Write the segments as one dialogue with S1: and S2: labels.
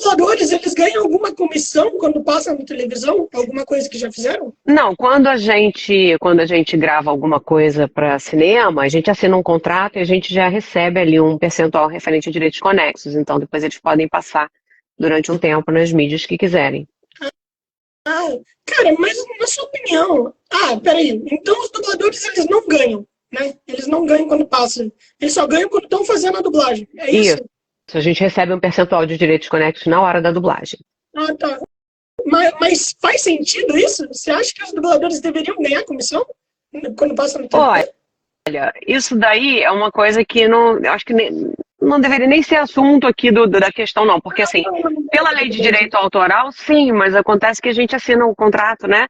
S1: dubladores, eles ganham alguma comissão quando passam na televisão? Alguma coisa que já fizeram?
S2: Não, quando a gente grava alguma coisa para cinema, a gente assina um contrato e a gente já recebe ali um percentual referente a direitos conexos. Então, depois eles podem passar durante um tempo nas mídias que quiserem.
S1: Ah, cara, mas na sua opinião... Ah, peraí. Então os dubladores, eles não ganham, né? Eles não ganham quando passam. Eles só ganham quando estão fazendo a dublagem. É isso?
S2: Isso. A gente recebe um percentual de direitos conexos na hora da dublagem.
S1: Ah, tá. Mas faz sentido isso? Você acha que os dubladores deveriam ganhar comissão quando passam no TV?
S2: Olha, isso daí é uma coisa que eu acho que não deveria nem ser assunto aqui da questão, não. Porque, assim, pela lei de direito autoral, sim, mas acontece que a gente assina um contrato, né?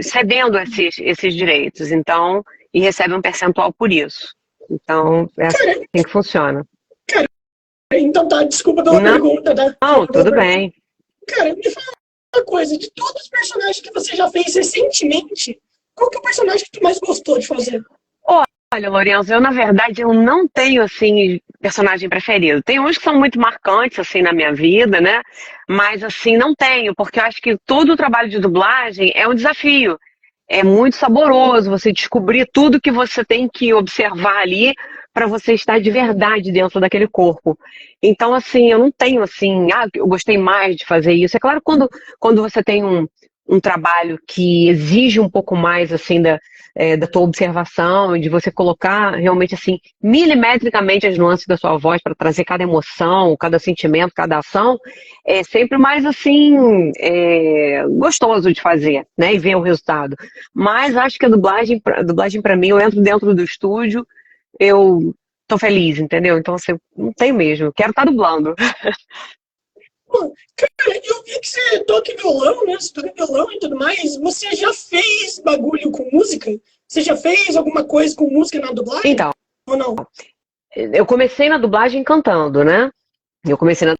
S2: Cedendo esses direitos. Então, e recebe um percentual por isso. Então, é assim que funciona.
S1: Então tá, desculpa pela pergunta, tá?
S2: Não, tudo bem.
S1: Cara, me fala uma coisa, de todos os personagens que você já fez recentemente, qual que é o personagem que tu mais gostou de fazer?
S2: Olha, Lourenço, na verdade, eu não tenho, assim, personagem preferido. Tem uns que são muito marcantes, assim, na minha vida, né? Mas, assim, não tenho, porque eu acho que todo o trabalho de dublagem é um desafio. É muito saboroso você descobrir tudo que você tem que observar ali para você estar de verdade dentro daquele corpo. Então, assim, eu não tenho, assim, eu gostei mais de fazer isso. É claro, quando você tem um trabalho que exige um pouco mais, assim, da tua observação, de você colocar realmente, assim, milimetricamente as nuances da sua voz para trazer cada emoção, cada sentimento, cada ação, é sempre mais, assim, gostoso de fazer, né, e ver o resultado. Mas acho que a dublagem para mim, eu entro dentro do estúdio, eu tô feliz, entendeu? Então, assim, não tem mesmo, eu quero estar dublando.
S1: Pô, cara, eu vi que você toca violão, né? Você toca violão e tudo mais. Você já fez bagulho com música? Você já fez alguma coisa com música na dublagem?
S2: Então,
S1: ou não?
S2: Eu comecei na dublagem cantando, né? Eu comecei na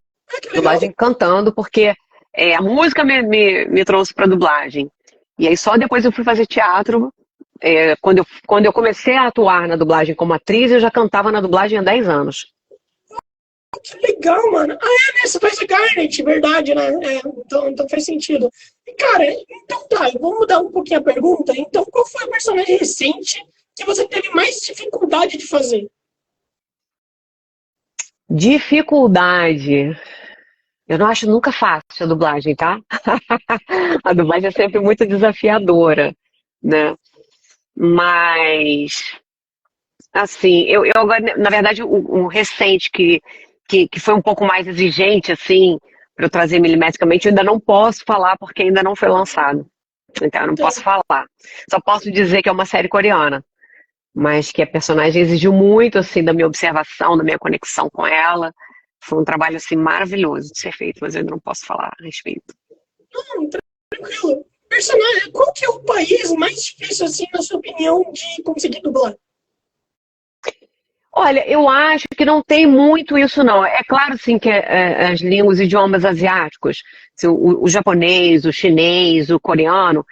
S2: dublagem cantando porque a música me trouxe para dublagem. E aí só depois eu fui fazer teatro. Quando eu comecei a atuar na dublagem como atriz, eu já cantava na dublagem há 10 anos.
S1: Que legal, mano. Ah, né? Você faz a Garnet, verdade, né? Então faz sentido. E, cara, então tá, eu vou mudar um pouquinho a pergunta. Então, qual foi o personagem recente que você teve mais dificuldade de fazer?
S2: Dificuldade. Eu não acho nunca fácil a dublagem, tá? A dublagem é sempre muito desafiadora, né? Mas, assim, eu agora, na verdade, o recente que foi um pouco mais exigente, assim, para eu trazer milimetricamente, eu ainda não posso falar porque ainda não foi lançado. Então, eu não posso falar. Só posso dizer que é uma série coreana, mas que a personagem exigiu muito, assim, da minha observação, da minha conexão com ela. Foi um trabalho, assim, maravilhoso de ser feito, mas eu ainda não posso falar a respeito.
S1: Não, tranquilo. Personagem, qual que é o país mais difícil, assim, na sua opinião, de conseguir dublar?
S2: Olha, eu acho que não tem muito isso, não. É claro, sim, que as línguas, os idiomas asiáticos, o japonês, o chinês, o coreano,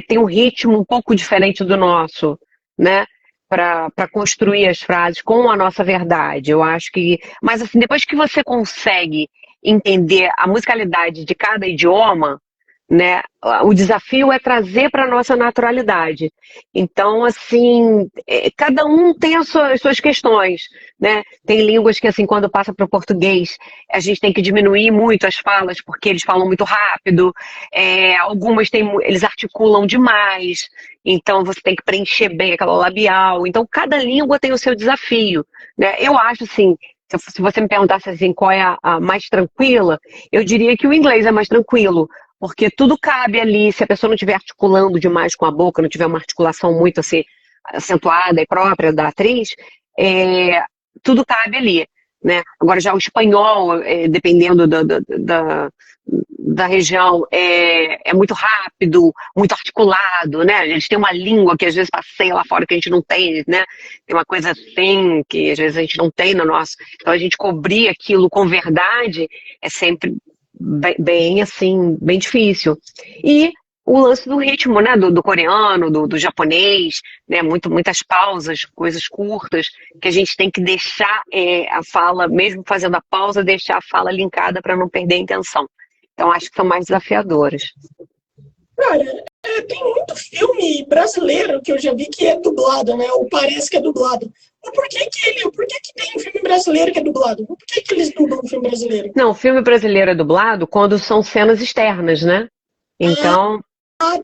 S2: tem um ritmo um pouco diferente do nosso, né? Para construir as frases com a nossa verdade. Eu acho que. Mas, assim, depois que você consegue entender a musicalidade de cada idioma, né? O desafio é trazer para a nossa naturalidade. Então, assim, cada um tem as suas questões, né? Tem línguas que, assim, quando passa para o português, a gente tem que diminuir muito as falas, porque eles falam muito rápido. Algumas eles articulam demais, então você tem que preencher bem aquela labial. Então, cada língua tem o seu desafio, né? Eu acho, assim, se você me perguntasse assim, qual é a mais tranquila, eu diria que o inglês é mais tranquilo, porque tudo cabe ali, se a pessoa não estiver articulando demais com a boca, não tiver uma articulação muito assim, acentuada e própria da atriz, tudo cabe ali, né? Agora já o espanhol, dependendo da região, é muito rápido, muito articulado, né? Eles têm uma língua que às vezes passeia lá fora que a gente não tem, né? Tem uma coisa assim que às vezes a gente não tem no nosso. Então a gente cobrir aquilo com verdade é sempre bem assim, bem difícil. E o lance do ritmo, né? Do coreano, do japonês, né? Muitas pausas, coisas curtas, que a gente tem que deixar a fala, mesmo fazendo a pausa, deixar a fala linkada para não perder a intenção. Então, acho que são mais desafiadoras.
S1: Cara, tem muito filme brasileiro que eu já vi que é dublado, né? Ou parece que é dublado. Mas por que tem um filme brasileiro que é dublado? Por que eles dublam um filme brasileiro?
S2: Não, o filme brasileiro é dublado quando são cenas externas, né? Então,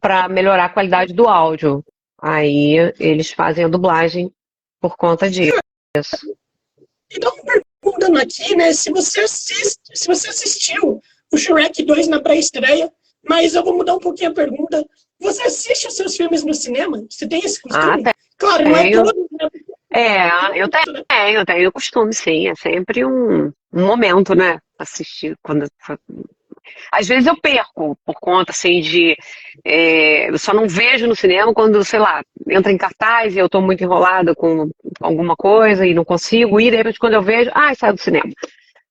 S2: para melhorar a qualidade do áudio. Aí eles fazem a dublagem por conta disso.
S1: Então, perguntando aqui, né, se você assistiu o Shrek 2 na pré-estreia, mas eu vou mudar um pouquinho a pergunta. Você assiste os seus filmes no cinema? Você tem esse costume? Claro, não é todo, né?
S2: Eu tenho costume, sim. É sempre um momento, né? Assistir quando. Às vezes eu perco por conta, assim, eu só não vejo no cinema quando, sei lá, entra em cartaz e eu tô muito enrolada com alguma coisa e não consigo ir, de repente quando eu vejo, sai do cinema.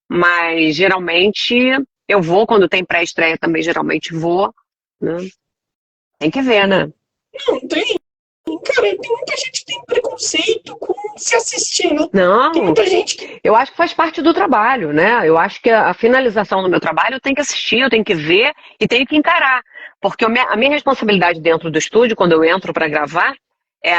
S2: Mas, geralmente, eu vou, quando tem pré-estreia também, geralmente vou, né? Tem que ver, né?
S1: Não, tem. Cara, tem muita gente que tem preconceito com se assistir, né?
S2: Não,
S1: tem muita gente que...
S2: Eu acho que faz parte do trabalho, né? Eu acho que a finalização do meu trabalho eu tenho que assistir, eu tenho que ver e tenho que encarar. Porque a minha responsabilidade dentro do estúdio, quando eu entro para gravar,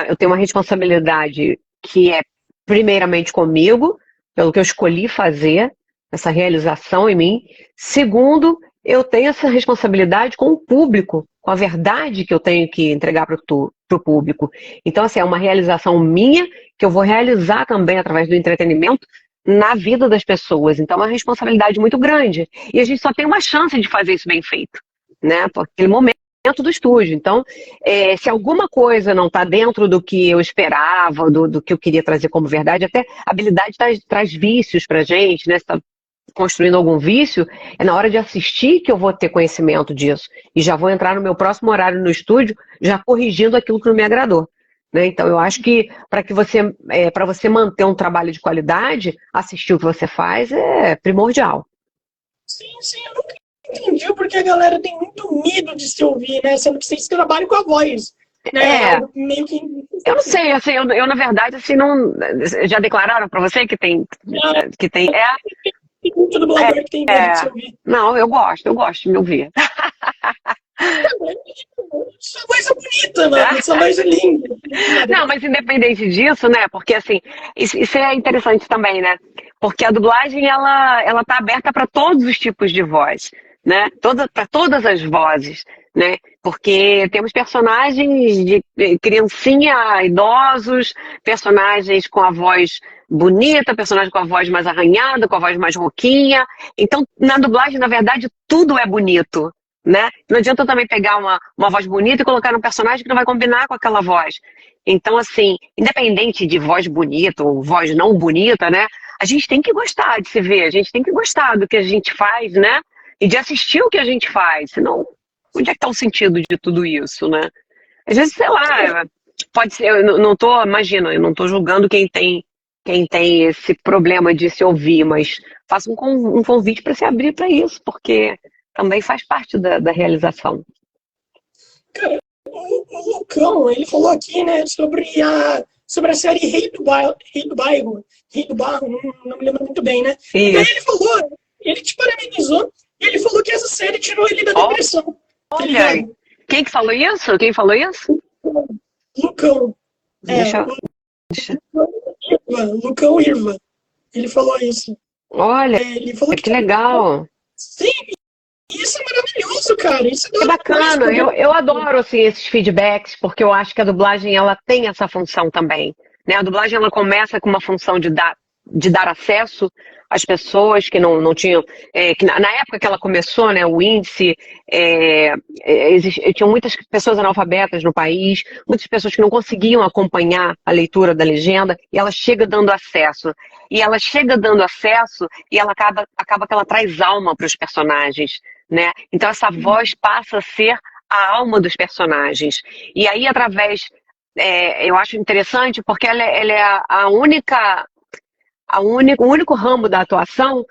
S2: eu tenho uma responsabilidade que é primeiramente comigo, pelo que eu escolhi fazer, essa realização em mim. Segundo, eu tenho essa responsabilidade com o público, com a verdade que eu tenho que entregar para o público. Então, assim, é uma realização minha que eu vou realizar também através do entretenimento na vida das pessoas. Então, é uma responsabilidade muito grande. E a gente só tem uma chance de fazer isso bem feito, né? Por aquele momento do estúdio. Então, se alguma coisa não está dentro do que eu esperava, do que eu queria trazer como verdade, até a habilidade traz vícios para a gente, né? Se tá construindo algum vício, é na hora de assistir que eu vou ter conhecimento disso. E já vou entrar no meu próximo horário no estúdio, já corrigindo aquilo que não me agradou. Né? Então, eu acho que para você manter um trabalho de qualidade, assistir o que você faz é primordial.
S1: Sim, eu nunca entendi porque a galera tem muito medo de se ouvir, né? Sendo que vocês trabalham com a voz. Né? Meio que...
S2: Eu não sei, assim, eu na verdade, assim, não... Já declararam para você que tem...
S1: Tem muito dublador que tem medo de se ouvir.
S2: Não, eu gosto de me ouvir.
S1: Sua voz é bonita, mano. Sua voz é linda.
S2: Não, mas independente disso, né? Porque, assim, isso é interessante também, né? Porque a dublagem, ela tá aberta para todos os tipos de voz, né? Para todas as vozes, né? Porque temos personagens de criancinha a idosos, personagens com a voz bonita, personagem com a voz mais arranhada, com a voz mais rouquinha. Então, na dublagem, na verdade, tudo é bonito, né? Não adianta eu também pegar uma voz bonita e colocar um personagem que não vai combinar com aquela voz. Então, assim, independente de voz bonita ou voz não bonita, né? A gente tem que gostar de se ver, a gente tem que gostar do que a gente faz, né? E de assistir o que a gente faz. Senão, onde é que está o sentido de tudo isso, né? Às vezes, sei lá, pode ser, eu não tô julgando quem tem esse problema de se ouvir, mas faça um convite para se abrir para isso, porque também faz parte da realização.
S1: Cara, o Lucão, ele falou aqui, né, sobre a série Rei do Bairro, não me lembro muito bem, né? E aí ele te parabenizou, e ele falou que essa série tirou ele da depressão.
S2: Olha, quem que falou isso? Quem falou isso?
S1: Lucão. Lucão Irva. Ele falou isso.
S2: Olha,
S1: ele falou
S2: que legal.
S1: Sim, isso é maravilhoso, cara. Isso é
S2: bacana. Eu adoro assim, esses feedbacks, porque eu acho que a dublagem ela tem essa função também. Né? A dublagem ela começa com uma função de dar acesso às pessoas que não tinham... que na época que ela começou, né, o índice, tinham muitas pessoas analfabetas no país, muitas pessoas que não conseguiam acompanhar a leitura da legenda, e ela chega dando acesso. E ela chega dando acesso e ela acaba que ela traz alma para os personagens. Né? Então essa voz passa a ser a alma dos personagens. E aí, através... eu acho interessante porque ela é o único ramo da atuação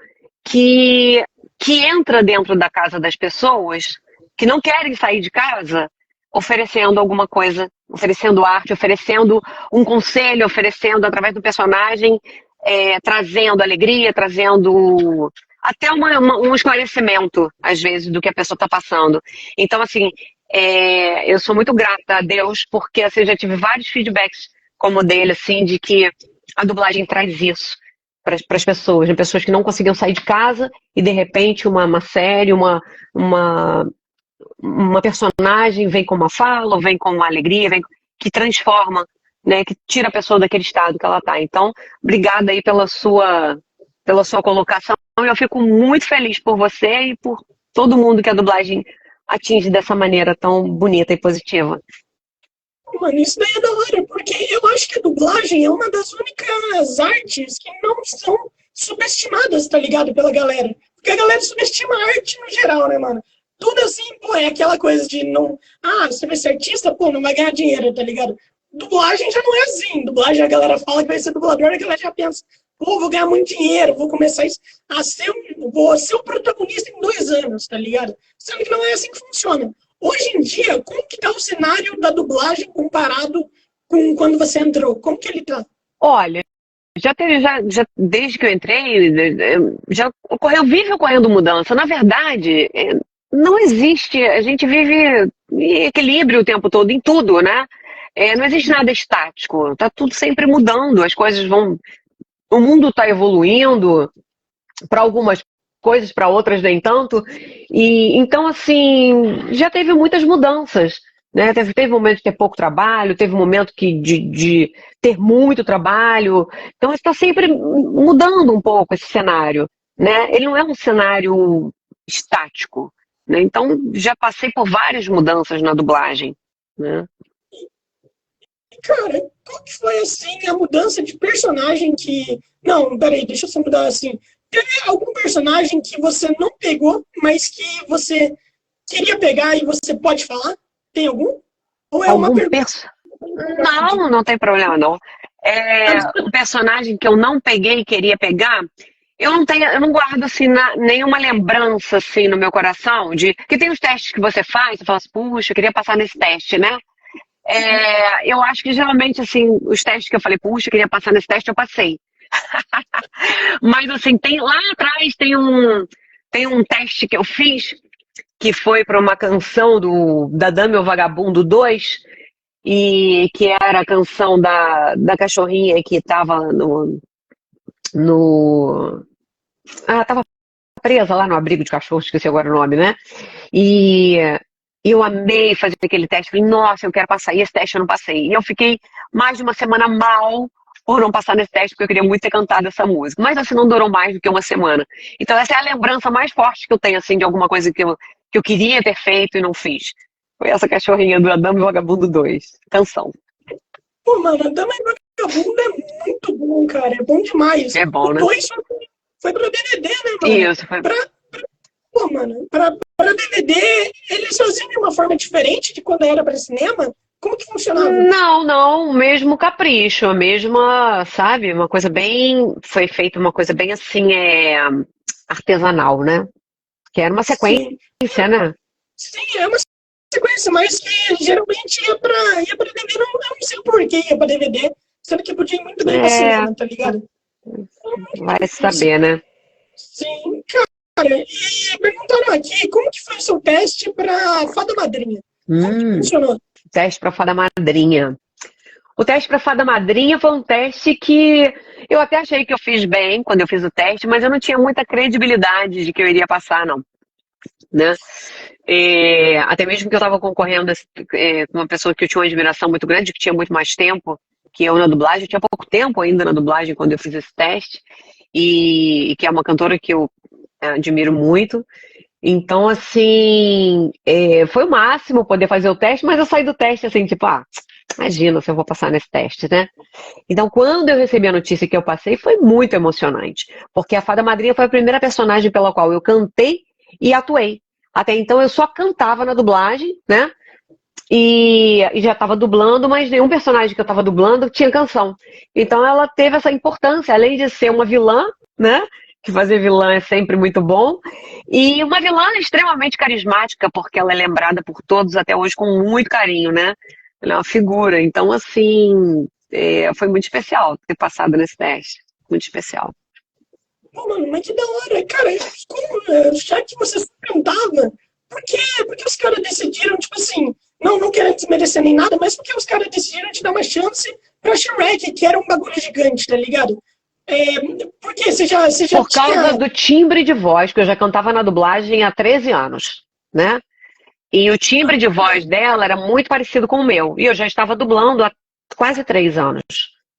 S2: que entra dentro da casa das pessoas, que não querem sair de casa, oferecendo alguma coisa, oferecendo arte, oferecendo um conselho, oferecendo através do personagem, trazendo alegria, trazendo até um esclarecimento, às vezes, do que a pessoa está passando. Então, assim, eu sou muito grata a Deus, porque assim, eu já tive vários feedbacks como o dele, assim, de que a dublagem traz isso para as pessoas, né? Pessoas que não conseguiam sair de casa e, de repente, uma série, uma personagem vem com uma fala, vem com uma alegria, que transforma, né, que tira a pessoa daquele estado que ela está. Então, obrigada aí pela sua colocação. Eu fico muito feliz por você e por todo mundo que a dublagem atinge dessa maneira tão bonita e positiva.
S1: Mano, isso daí é da hora, porque eu acho que a dublagem é uma das únicas artes que não são subestimadas, tá ligado, pela galera. Porque a galera subestima a arte no geral, né, mano? Tudo assim, pô, é aquela coisa de não... Ah, você vai ser artista, pô, não vai ganhar dinheiro, tá ligado? Dublagem já não é assim. Dublagem a galera fala que vai ser dublador, a galera já pensa, pô, vou ganhar muito dinheiro, vou começar vou ser o protagonista em 2 anos, tá ligado? Sendo que não é assim que funciona. Hoje em dia, como que tá o cenário da dublagem comparado com quando você entrou? Como que ele tá?
S2: Olha, desde que eu entrei, vive ocorrendo mudança. Na verdade, não existe, a gente vive em equilíbrio o tempo todo, em tudo, né? Não existe nada estático, tá tudo sempre mudando, as coisas o mundo está evoluindo, para algumas coisas, para outras nem tanto, e então assim, já teve muitas mudanças, né? Teve momento de ter pouco trabalho, teve momento de ter muito trabalho, então está sempre mudando um pouco esse cenário, né? Ele não é um cenário estático, né? Então já passei por várias mudanças na dublagem, né?
S1: Cara, qual que foi, assim, a mudança de personagem que... Não, peraí, deixa eu só mudar assim. Teve algum personagem que você não pegou, mas que você queria pegar e você pode falar? Tem algum? Ou é uma pergunta?
S2: Não tem problema, não. O personagem que eu não peguei e queria pegar, eu não guardo, assim, nenhuma lembrança, assim, no meu coração, que tem os testes que você faz, você fala assim, puxa, eu queria passar nesse teste, né? Eu acho que geralmente, assim, os testes que eu falei, puxa, eu queria passar nesse teste, eu passei. Mas, assim, lá atrás tem um teste que eu fiz, que foi para uma canção da Dama e o Vagabundo 2, e que era a canção da cachorrinha que estava tava presa lá no abrigo de cachorro, esqueci agora o nome, né? E eu amei fazer aquele teste, falei, nossa, eu quero passar, e esse teste eu não passei. E eu fiquei mais de uma semana mal por não passar nesse teste, porque eu queria muito ter cantado essa música. Mas assim, não durou mais do que uma semana. Então essa é a lembrança mais forte que eu tenho, assim, de alguma coisa que eu queria ter feito e não fiz. Foi essa cachorrinha do A Dama e o Vagabundo 2, canção.
S1: Pô, mano, A Dama e o Vagabundo é muito bom, cara, é bom demais.
S2: É bom, né?
S1: O 2 foi pro DVD, né, mano?
S2: Isso, foi.
S1: Pô, mano, pra DVD, eles faziam de uma forma diferente de quando era pra cinema? Como que funcionava?
S2: Não, o mesmo capricho, a mesma, sabe, uma coisa bem, foi feita uma coisa bem assim, artesanal, né? Que era uma sequência, né?
S1: Sim, é uma sequência, mas que geralmente ia pra DVD, eu não sei por que ia pra DVD, sendo que podia ir muito bem pra cinema, tá ligado?
S2: Vai saber, né?
S1: Sim, cara, e perguntaram aqui, como que foi o seu teste pra Fada Madrinha? Como que funcionou?
S2: Teste para Fada Madrinha. O teste para Fada Madrinha foi um teste que eu até achei que eu fiz bem quando eu fiz o teste, mas eu não tinha muita credibilidade de que eu iria passar, não. Né? Até mesmo que eu estava concorrendo com uma pessoa que eu tinha uma admiração muito grande, que tinha muito mais tempo que eu na dublagem. Eu tinha pouco tempo ainda na dublagem quando eu fiz esse teste, e que é uma cantora que eu admiro muito. Então, assim, foi o máximo poder fazer o teste, mas eu saí do teste assim, tipo, imagina se eu vou passar nesse teste, né? Então, quando eu recebi a notícia que eu passei, foi muito emocionante, porque a Fada Madrinha foi a primeira personagem pela qual eu cantei e atuei. Até então, eu só cantava na dublagem, né? E já estava dublando, mas nenhum personagem que eu estava dublando tinha canção. Então, ela teve essa importância, além de ser uma vilã, né? que fazer vilã é sempre muito bom. E uma vilã extremamente carismática, porque ela é lembrada por todos até hoje com muito carinho, né? Ela é uma figura. Então, assim, foi muito especial ter passado nesse teste. Muito especial.
S1: Pô, mano, mas que da hora. Cara, já que você cantava, por que os caras decidiram, tipo assim, não querendo desmerecer nem nada, mas por que os caras decidiram te dar uma chance pra Shrek, que era um bagulho gigante, tá ligado? Porque você já
S2: Por causa
S1: tinha.
S2: do timbre de voz, que eu já cantava na dublagem há 13 anos, né? E o timbre de voz dela era muito parecido com o meu. E eu já estava dublando há quase 3 anos,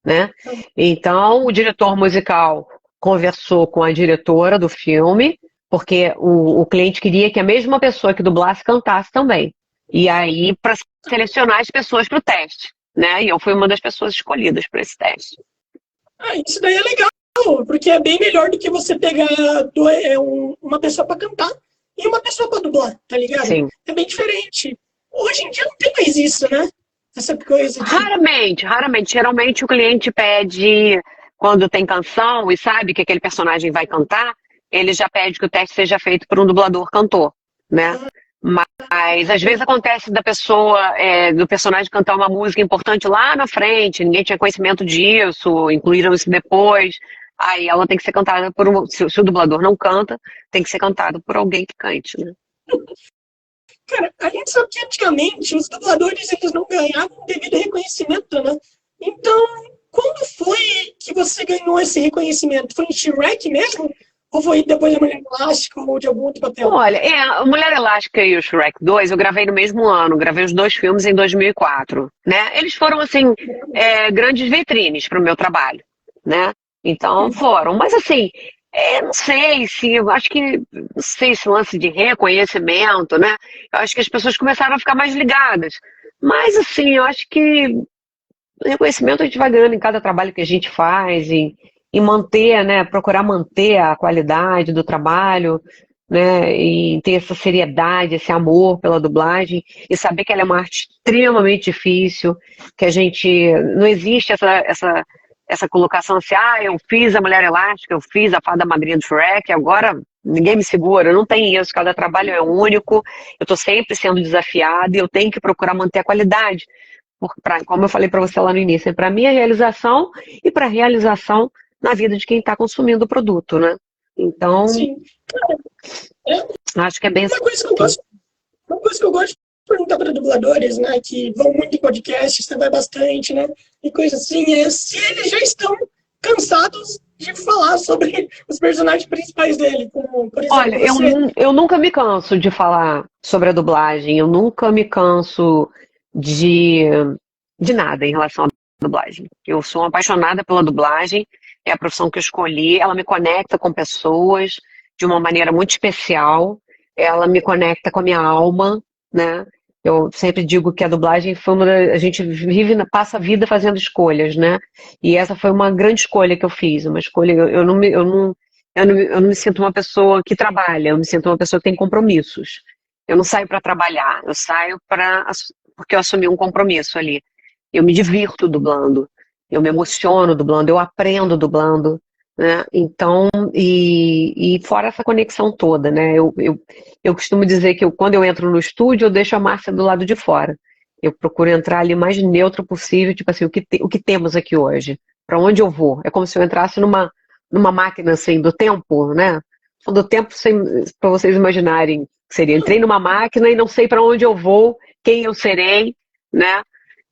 S2: né? Então, o diretor musical conversou com a diretora do filme, porque o cliente queria que a mesma pessoa que dublasse cantasse também. E aí, para selecionar as pessoas para o teste, né? E eu fui uma das pessoas escolhidas para esse teste.
S1: Isso daí é legal, porque é bem melhor do que você pegar uma pessoa pra cantar e uma pessoa pra dublar, tá ligado?
S2: Sim.
S1: É bem diferente. Hoje em dia não tem mais isso, né? Essa coisa de.
S2: Raramente, raramente. Geralmente o cliente pede, quando tem canção e sabe que aquele personagem vai cantar, ele já pede que o teste seja feito por um dublador cantor, né? Mas às vezes acontece da pessoa, do personagem cantar uma música importante lá na frente, ninguém tinha conhecimento disso, incluíram isso depois. Aí ela tem que ser cantada por se o dublador não canta, tem que ser cantado por alguém que cante, né?
S1: Cara, a gente sabe que antigamente os dubladores eles não ganhavam devido a reconhecimento, né? Então, quando foi que você ganhou esse reconhecimento? Foi em Shrek mesmo? Ou foi depois da Mulher Elástica ou de algum outro papel?
S2: Olha, a Mulher Elástica e o Shrek 2 eu gravei no mesmo ano, gravei os dois filmes em 2004, né? Eles foram, assim, grandes vitrines para o meu trabalho, né? Então foram, mas assim, não sei se, eu acho que, não sei se lance de reconhecimento, né? Eu acho que as pessoas começaram a ficar mais ligadas, mas assim, eu acho que reconhecimento a gente vai ganhando em cada trabalho que a gente faz e manter, né, procurar manter a qualidade do trabalho, né, e ter essa seriedade, esse amor pela dublagem e saber que ela é uma arte extremamente difícil, que a gente não existe essa colocação assim, eu fiz a Mulher Elástica, eu fiz a Fada Madrinha do Shrek, agora ninguém me segura, não tem isso, cada trabalho é único, eu estou sempre sendo desafiada e eu tenho que procurar manter a qualidade. Como eu falei para você lá no início, para mim é realização e para realização na vida de quem está consumindo o produto, né? Então,
S1: Sim. Cara,
S2: acho que é bem
S1: uma
S2: assim.
S1: coisa que eu gosto, uma coisa que eu gosto de perguntar para dubladores, né, que vão muito em podcasts, você vai bastante, né, e coisa assim, é se eles já estão cansados de falar sobre os personagens principais dele, como, por exemplo,
S2: Olha,
S1: você.
S2: eu nunca me canso de falar sobre a dublagem, eu nunca me canso de, de nada em relação à dublagem. Eu sou apaixonada pela dublagem, é a profissão que eu escolhi, ela me conecta com pessoas de uma maneira muito especial, ela me conecta com a minha alma, né? Eu sempre digo que a dublagem foi a gente passa a vida fazendo escolhas, né? E essa foi uma grande escolha que eu fiz, uma escolha, eu não me sinto uma pessoa que trabalha, eu me sinto uma pessoa que tem compromissos. Eu não saio para trabalhar, eu saio porque eu assumi um compromisso ali. Eu me divirto dublando, eu me emociono dublando, eu aprendo dublando, né? Então, e fora essa conexão toda, né? Eu costumo dizer que quando eu entro no estúdio, eu deixo a Márcia do lado de fora. Eu procuro entrar ali mais neutro possível, tipo assim, o que temos aqui hoje? Para onde eu vou? É como se eu entrasse numa máquina assim do tempo, né? Do tempo para vocês imaginarem que seria. Entrei numa máquina e não sei para onde eu vou, quem eu serei, né?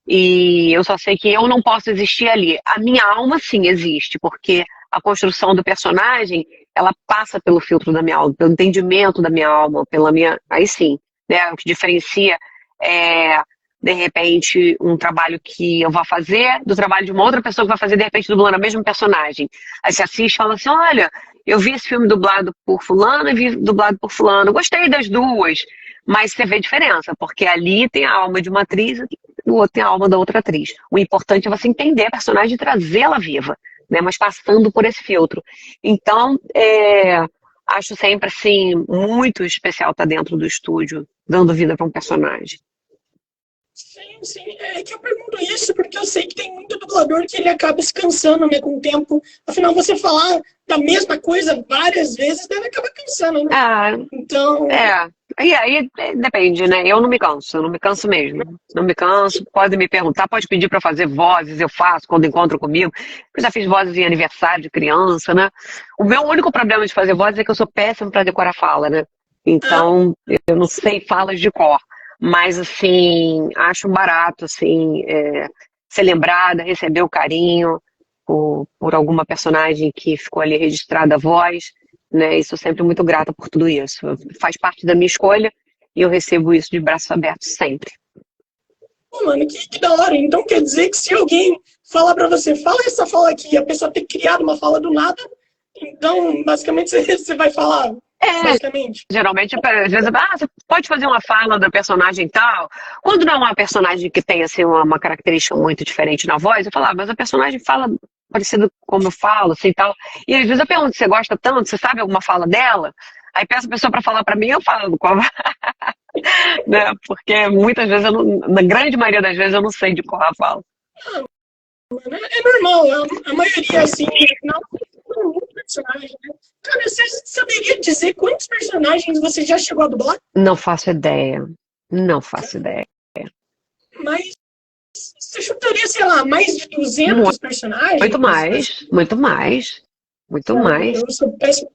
S2: E eu só sei que eu não posso existir ali. A minha alma sim existe, porque a construção do personagem, ela passa pelo filtro da minha alma, pelo entendimento da minha alma, pela minha. Aí sim, né? O que diferencia é, de repente, um trabalho que eu vou fazer do trabalho de uma outra pessoa que vai fazer, de repente, dublando a mesma personagem. Aí você assiste e fala assim, olha, eu vi esse filme dublado por fulano e vi dublado por fulano. Gostei das duas, mas você vê diferença, porque ali tem a alma de uma atriz e o outro tem a alma da outra atriz. O importante é você entender a personagem e trazê-la viva, né? Mas passando por esse filtro. Então, acho sempre assim muito especial estar dentro do estúdio, dando vida para um personagem.
S1: Sim, sim. É que eu pergunto isso porque eu sei que tem muito dublador que ele acaba se cansando, né, com o tempo. Afinal, você falar da mesma coisa várias vezes deve acabar cansando, né?
S2: Ah,
S1: Então,
S2: é. E aí depende, né? Eu não me canso mesmo. Não me canso, pode me perguntar, pode pedir para fazer vozes, eu faço quando encontro comigo. Eu já fiz vozes em aniversário de criança, né? O meu único problema de fazer vozes é que eu sou péssima para decorar fala, né?
S1: ah,
S2: Então, eu não sei falas de cor. Mas, assim, acho barato, assim, ser lembrada, receber o carinho por alguma personagem que ficou ali registrada a voz, né? E sou sempre muito grata por tudo isso. Faz parte da minha escolha e eu recebo isso de braços abertos sempre.
S1: pô, mano, que da hora. Então quer dizer que se alguém falar pra você, fala essa fala aqui, e a pessoa ter criado uma fala do nada, então, basicamente, você vai falar,
S2: É,
S1: basicamente.
S2: geralmente, às vezes, você pode fazer uma fala da personagem tal. Quando não é uma personagem que tem assim, uma característica muito diferente na voz, eu falo, mas a personagem fala parecido como eu falo, assim tal. E às vezes eu pergunto, você gosta tanto, você sabe alguma fala dela? Aí peço a pessoa para falar para mim, eu falo qual, né? Porque muitas vezes, na grande maioria das vezes, eu não sei de qual ela fala.
S1: É normal, a maioria, assim, afinal, tem muito personagem, né? Cara, você saberia dizer quantos personagens você já chegou a dublar?
S2: Não faço ideia. Não faço ideia.
S1: Mas você chutaria, sei lá, mais de 200
S2: Muito
S1: personagens?
S2: mais, muito mais, muito
S1: Cara,
S2: mais.
S1: eu sou péssimo.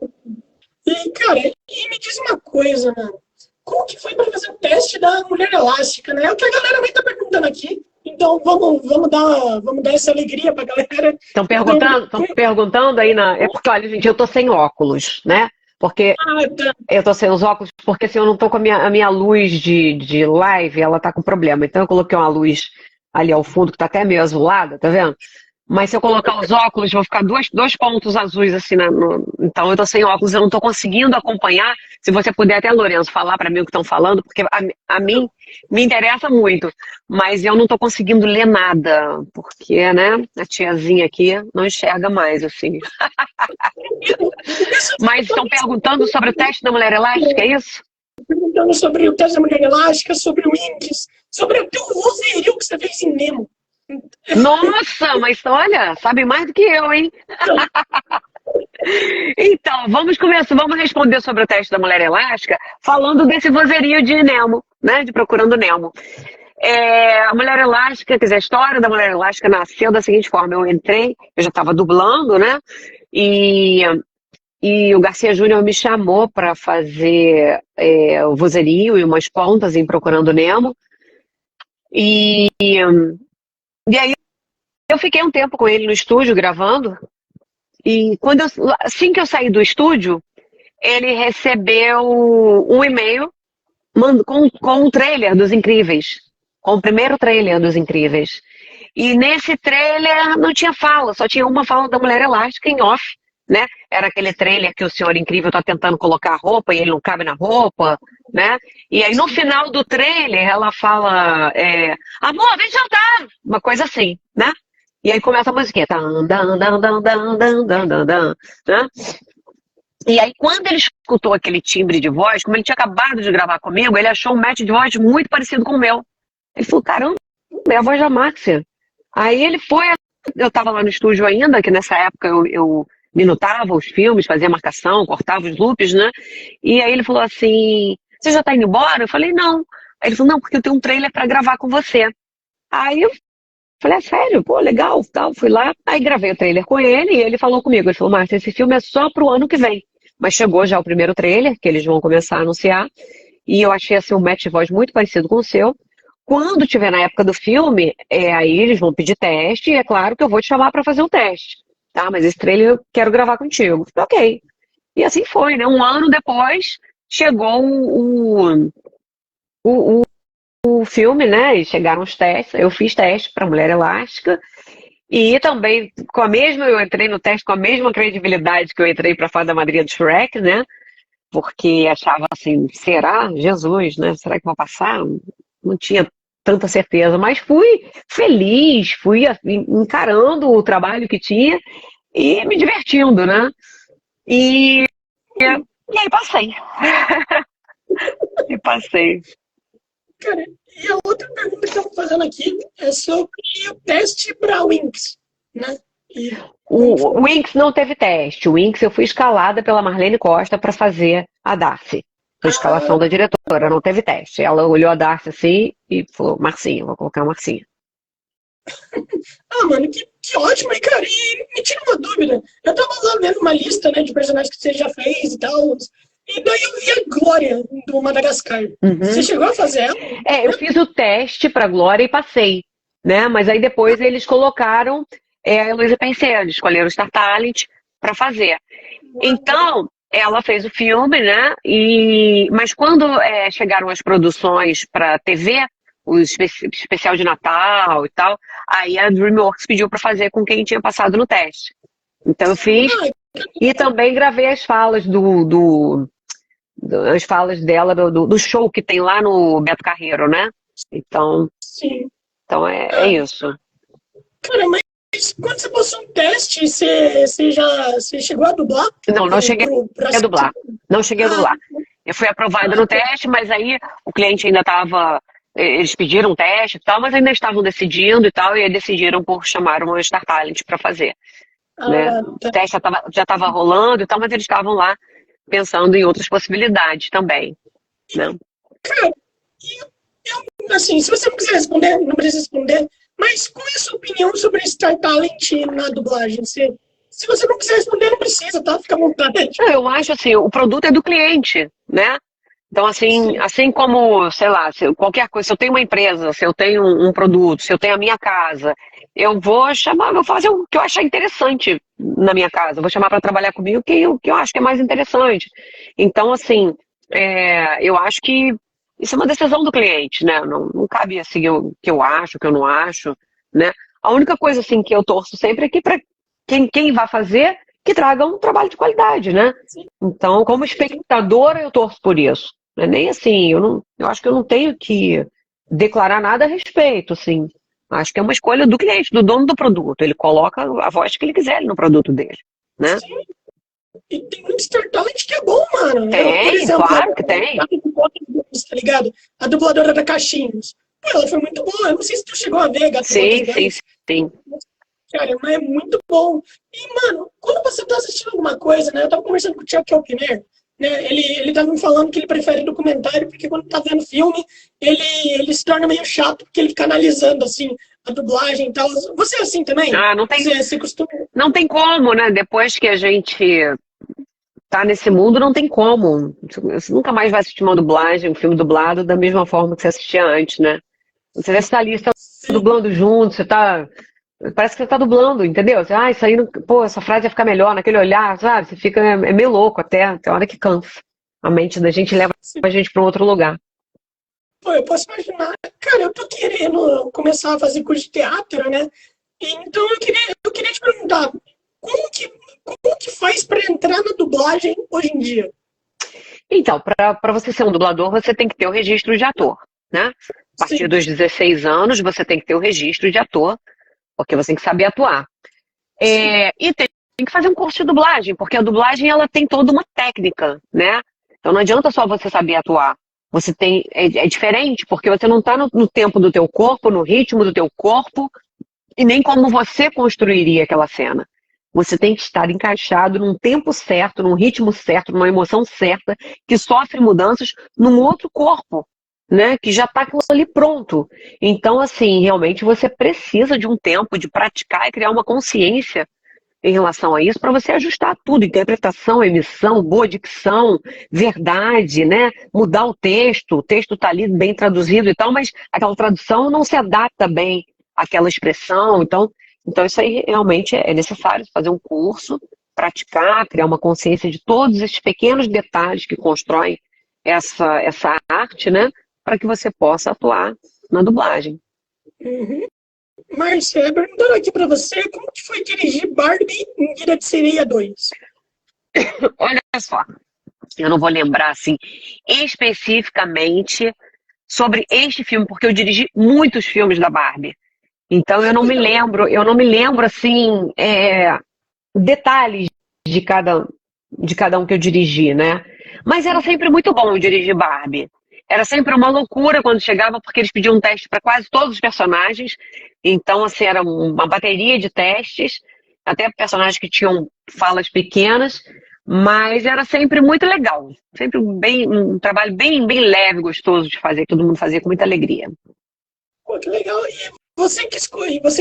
S1: E, cara, e me diz uma coisa, mano. Como que foi para fazer o teste da mulher elástica, né? É o que a galera vai estar perguntando aqui. Então vamos dar essa alegria pra galera. Então,
S2: Estão perguntando aí na. É porque, olha, gente, eu tô sem óculos, né? Porque
S1: tá.
S2: eu tô sem os óculos, porque assim, eu não tô com a minha luz de live, ela tá com problema. Então eu coloquei uma luz ali ao fundo, que tá até meio azulada, tá vendo? Mas se eu colocar os óculos, vão ficar dois pontos azuis assim. Então eu tô sem óculos, eu não tô conseguindo acompanhar. Se você puder até, Lourenço, falar para mim o que estão falando, porque a mim me interessa muito. Mas eu não tô conseguindo ler nada, porque, né, a tiazinha aqui não enxerga mais, assim. Mas estão perguntando sobre o teste da mulher elástica, é isso?
S1: Perguntando sobre o teste da mulher elástica, sobre o Inks, sobre o teu vozerio que você fez em Nemo.
S2: Nossa, mas olha, sabe mais do que eu, hein? Então, vamos começar, vamos responder sobre o teste da mulher elástica, falando desse vozerio de Nemo, né? De Procurando Nemo. A mulher elástica, quer dizer, a história da mulher elástica nasceu da seguinte forma: eu entrei, eu já estava dublando, né? E o Garcia Júnior me chamou para fazer o vozerio e umas pontas em Procurando Nemo. E aí eu fiquei um tempo com ele no estúdio gravando. E assim que eu saí do estúdio, ele recebeu um e-mail com o trailer dos Incríveis, com o primeiro trailer dos Incríveis. E nesse trailer não tinha fala, só tinha uma fala da Mulher Elástica em off, né? Era aquele trailer que o Senhor Incrível tá tentando colocar a roupa e ele não cabe na roupa, né? E aí no final do trailer ela fala, amor, vem jantar, uma coisa assim, né? E aí começa a musiquinha, tan, dan, dan, dan, dan, dan, dan, dan, dan, né? E aí, quando ele escutou aquele timbre de voz, como ele tinha acabado de gravar comigo, ele achou um match de voz muito parecido com o meu. Ele falou, caramba, é a voz da Márcia. Aí ele foi, eu estava lá no estúdio ainda, que nessa época eu minutava os filmes, fazia marcação, cortava os loops, né? E aí ele falou assim, você já tá indo embora? Eu falei, não. Aí ele falou, não, porque eu tenho um trailer para gravar com você. Aí eu falei, sério? Pô, legal, tal. Fui lá, aí gravei o trailer com ele e ele falou comigo, ele falou, Márcia, esse filme é só pro ano que vem. Mas chegou já o primeiro trailer, que eles vão começar a anunciar, e eu achei assim um match de voz muito parecido com o seu. Quando tiver na época do filme, aí eles vão pedir teste, e é claro que eu vou te chamar para fazer um teste. Tá, mas esse trailer eu quero gravar contigo. Falei, ok. E assim foi, né? Um ano depois, chegou o, o filme, né? E chegaram os testes. Eu fiz teste para Mulher Elástica. E também, eu entrei no teste com a mesma credibilidade que eu entrei para a Fada Madrinha do Shrek, né? Porque achava assim, será? Jesus, né? Será que vou passar? Não tinha tanta certeza, mas fui feliz, fui encarando o trabalho que tinha e me divertindo, né? E aí passei. E passei.
S1: Cara, e a outra pergunta que eu vou fazendo aqui é sobre o teste para Winx, né? E,
S2: O Winx não teve teste. O Winx eu fui escalada pela Marlene Costa para fazer a Darcy. Foi escalação da diretora, não teve teste. Ela olhou a Darcy assim e falou, Marcinha, vou colocar a Marcinha.
S1: mano, que ótimo, e cara, e me tira uma dúvida. Eu tava lá vendo uma lista, né, de personagens que você já fez e tal, e daí eu vi a Glória do Madagascar. Você chegou a fazer ela?
S2: Eu fiz o teste para Glória e passei, né? Mas aí depois eles colocaram a Heloísa Penseiro, escolheram o Star Talent para fazer. Então, ela fez o filme, né? Mas quando chegaram as produções para TV, o especial de Natal e tal, aí a DreamWorks pediu para fazer com quem tinha passado no teste. Então eu fiz e também gravei as falas as falas dela do show que tem lá no Beto Carreiro, né? Então,
S1: Sim.
S2: então é isso.
S1: Cara, mas quando você passou um teste, você chegou a dublar?
S2: Não cheguei a dublar. Não cheguei a dublar. Eu fui aprovada no teste, mas aí o cliente ainda estava. Eles pediram um teste e tal, mas ainda estavam decidindo e tal, e aí decidiram por chamar uma Star Talent para fazer. Né? O teste já estava rolando e tal, mas eles estavam lá pensando em outras possibilidades também. Né?
S1: Cara, assim, se você não quiser responder, não precisa responder, mas qual é a sua opinião sobre Star Talent na dublagem? Se você não quiser responder, não precisa, tá? Fica à vontade.
S2: Eu acho assim, o produto é do cliente, né? Então, assim como, sei lá, qualquer coisa, se eu tenho uma empresa, se eu tenho um produto, se eu tenho a minha casa, eu vou fazer o que eu achar interessante na minha casa, vou chamar para trabalhar comigo o que eu acho que é mais interessante. Então, assim, eu acho que isso é uma decisão do cliente, né? Não cabe assim o que eu acho, o que eu não acho, né? A única coisa assim que eu torço sempre é que para quem vai fazer, que traga um trabalho de qualidade, né? Então, como espectadora, eu torço por isso. Não é nem assim, eu acho que eu não tenho que declarar nada a respeito, assim. Acho que é uma escolha do cliente, do dono do produto. Ele coloca a voz que ele quiser no produto dele, né?
S1: Sim. E tem muito Star Talent que é bom, mano.
S2: Tem,
S1: por exemplo,
S2: claro que tem.
S1: Tá ligado? A dubladora da Caixinhos. Pô, ela foi muito boa. Eu não sei se tu chegou a ver a Gato
S2: Sim.
S1: Cara, mas é muito bom. E, mano, quando você tá assistindo alguma coisa, né? Eu tava conversando com o Thiago Kelpner, né? Ele tava me falando que ele prefere documentário porque quando tá vendo filme, ele se torna meio chato porque ele fica analisando, assim, a dublagem e tal. Você é assim também?
S2: Não tem,
S1: você costuma...
S2: não tem como, né? Depois que a gente tá nesse mundo, não tem como. Você nunca mais vai assistir uma dublagem, um filme dublado da mesma forma que você assistia antes, né? Você está ali, você tá dublando junto, você tá... Parece que você tá dublando, entendeu? Você, isso aí, pô, essa frase ia ficar melhor naquele olhar, sabe? Você fica meio louco até, tem hora que cansa. A mente da gente leva a gente para um outro lugar.
S1: Pô, eu posso imaginar. Cara, eu tô querendo começar a fazer curso de teatro, né? Então eu queria te perguntar, como que faz para entrar na dublagem hoje em dia?
S2: Então, para você ser um dublador, você tem que ter o registro de ator, né? A partir dos 16 anos, você tem que ter o registro de ator, porque você tem que saber atuar. E tem que fazer um curso de dublagem, porque a dublagem ela tem toda uma técnica, né? Então não adianta só você saber atuar. Você tem é diferente, porque você não está no tempo do teu corpo, no ritmo do teu corpo, e nem como você construiria aquela cena. Você tem que estar encaixado num tempo certo, num ritmo certo, numa emoção certa, que sofre mudanças num outro corpo, né? Que já está ali pronto. Então, assim, realmente você precisa de um tempo de praticar e criar uma consciência em relação a isso para você ajustar tudo, interpretação, emissão, boa dicção, verdade, né? Mudar o texto está ali bem traduzido e tal, mas aquela tradução não se adapta bem àquela expressão, então isso aí realmente é necessário fazer um curso, praticar, criar uma consciência de todos esses pequenos detalhes que constroem essa arte, né? Para que você possa atuar na dublagem.
S1: Uhum. Márcia, perguntando aqui para você, como que foi dirigir Barbie em Ira de Sereia 2?
S2: Olha só, eu não vou lembrar assim especificamente sobre este filme, porque eu dirigi muitos filmes da Barbie. Então eu não me lembro assim detalhes de cada um que eu dirigi, né? Mas era sempre muito bom dirigir Barbie. era sempre uma loucura quando chegava, porque eles pediam um teste para quase todos os personagens. Então, assim, era uma bateria de testes, até personagens que tinham falas pequenas, mas era sempre muito legal. Sempre um trabalho bem leve, gostoso de fazer, que todo mundo fazia com muita alegria.
S1: Pô, que legal. E você que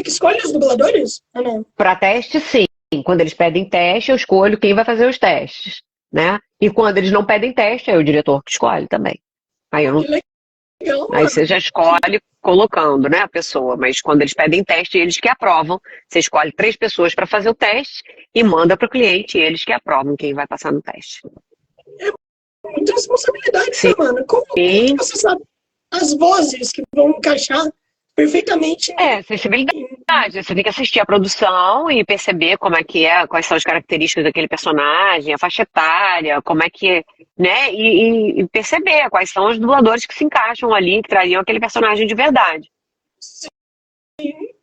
S1: escolhe os dubladores? Ou não?
S2: Para teste, sim. Quando eles pedem teste, eu escolho quem vai fazer os testes, né? E quando eles não pedem teste, é o diretor que escolhe também. Aí eu não.
S1: Que legal,
S2: Aí
S1: mano.
S2: você já escolhe colocando, né, a pessoa. Mas quando eles pedem teste, eles que aprovam. Você escolhe 3 pessoas para fazer o teste e manda para o cliente, e eles que aprovam quem vai passar no teste.
S1: Muita responsabilidade,
S2: Sim.
S1: né, mano? Como que você sabe as vozes que vão encaixar perfeitamente?
S2: Sensibilidade. Você tem que assistir a produção e perceber como é que é, quais são as características daquele personagem, a faixa etária, como é que, né? E perceber quais são os dubladores que se encaixam ali, que trariam aquele personagem de verdade.